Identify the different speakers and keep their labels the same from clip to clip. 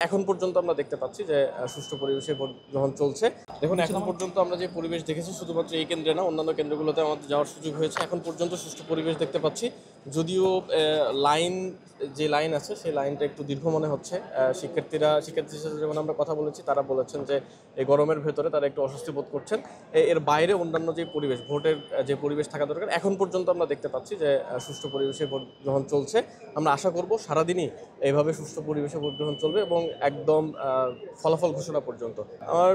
Speaker 1: এখন পর্যন্ত আমরা দেখতে পাচ্ছি যে সুষ্ঠু পরিবেশে ভোট গ্রহণ চলছে। দেখুন, এখন পর্যন্ত আমরা যে পরিবেশ দেখেছি শুধুমাত্র এই কেন্দ্রে না, অন্যান্য কেন্দ্রগুলোতে আমাদের যাওয়ার সুযোগ হয়েছে। এখন পর্যন্ত সুষ্ঠু পরিবেশ দেখতে পাচ্ছি। যদিও লাইন যে লাইন আছে সেই লাইনটা একটু দীর্ঘ মনে হচ্ছে। শিক্ষার্থীদের সাথে যখন আমরা কথা বলেছি তারা বলেছেন যে এই গরমের ভেতরে তারা একটু অস্বস্তি বোধ করছেন। এর বাইরে অন্যান্য যে পরিবেশ, ভোটের যে পরিবেশ থাকা দরকার, এখন পর্যন্ত আমরা দেখতে পাচ্ছি যে সুষ্ঠু পরিবেশে ভোট গ্রহণ চলছে। আমরা আশা করব সারাদিনই এইভাবে সুষ্ঠু পরিবেশে ভোট গ্রহণ চলবে এবং একদম ফলাফল ঘোষণা পর্যন্ত। আমার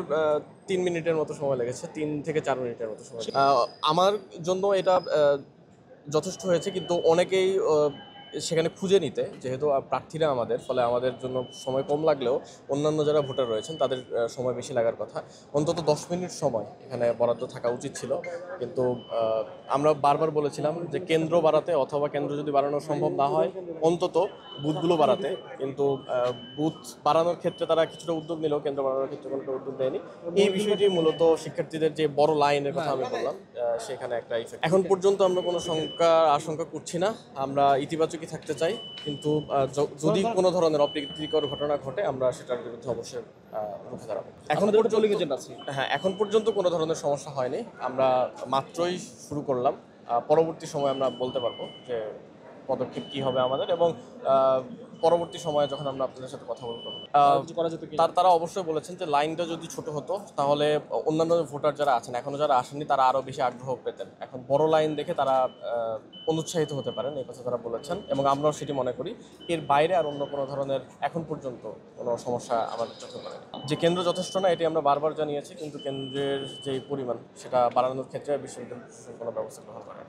Speaker 1: 3 মিনিটের মতো সময় লেগেছে, 3 থেকে 4 মিনিটের মতো সময়। আমার জন্য এটা যথেষ্ট হয়েছে, কিন্তু অনেকেই সেখানে খুঁজে নিতে, যেহেতু প্রার্থীরা আমাদের, ফলে আমাদের জন্য সময় কম লাগলেও অন্যান্য যারা ভোটার রয়েছেন তাদের সময় বেশি লাগার কথা। অন্তত 10 মিনিট সময় এখানে বরাদ্দ থাকা উচিত ছিল, কিন্তু আমরা বারবার বলেছিলাম যে কেন্দ্র বাড়াতে, অথবা কেন্দ্র যদি বাড়ানো সম্ভব না হয় অন্তত বুথগুলো বাড়াতে। কিন্তু বুথ বাড়ানোর ক্ষেত্রে তারা কিছুটা উদ্যোগ নিলেও কেন্দ্র বাড়ানোর ক্ষেত্রে কোনো উদ্যোগ নেয়নি। এই বিষয়টি মূলত শিক্ষার্থীদের যে বড় লাইনের কথা আমি বললাম, সেখানে একটা ইফেক্ট। এখন পর্যন্ত আমরা কোনো আশঙ্কা করছি না। আমরা ইতিবাচকই থাকতে চাই, কিন্তু যদি কোনো ধরনের অপ্রীতিকর ঘটনা ঘটে আমরা সেটার বিরুদ্ধে অবশ্যই রুখে দাঁড়াবো। এখন পর্যন্ত কোনো ধরনের সমস্যা হয়নি। আমরা মাত্রই শুরু করলাম। পরবর্তী সময় আমরা বলতে পারবো যে পদক্ষেপ কী হবে আমাদের, এবং পরবর্তী সময়ে যখন আমরা আপনাদের সাথে কথা বলবো তারা অবশ্যই বলেছেন যে লাইনটা যদি ছোট হতো তাহলে অন্যান্য ভোটার যারা আছেন, এখনো যারা আসেননি, তারা আরও বেশি আগ্রহ পেতেন। এখন বড় লাইন দেখে তারা অনুৎসাহিত হতে পারেন, এই কথা তারা বলেছেন, এবং আমরাও সেটি মনে করি। এর বাইরে আর অন্য কোনো ধরনের এখন পর্যন্ত কোনো সমস্যা আমাদের চোখে পড়েনি। যে কেন্দ্র যথেষ্ট না এটি আমরা বারবার জানিয়েছি, কিন্তু কেন্দ্রের যে পরিমাণ সেটা বাড়ানোর ক্ষেত্রে বিশ্ববিদ্যালয় প্রশাসন কোনো ব্যবস্থা গ্রহণ করে।